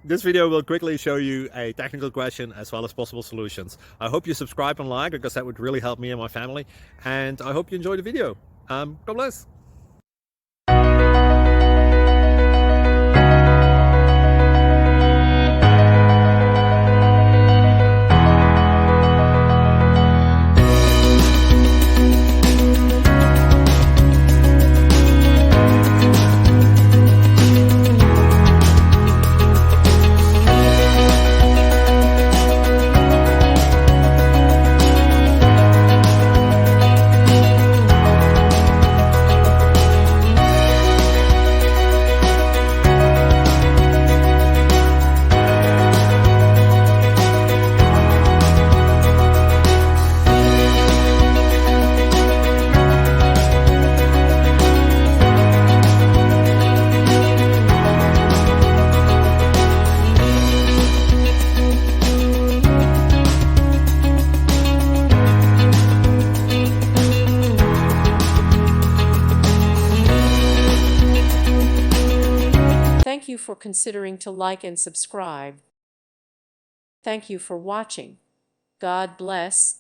This video will quickly show you a technical question as well as possible solutions. I hope you subscribe and like, because that would really help me and my family. And I hope you enjoy the video. God bless. Thank you for considering to like and subscribe. Thank you for watching. God bless.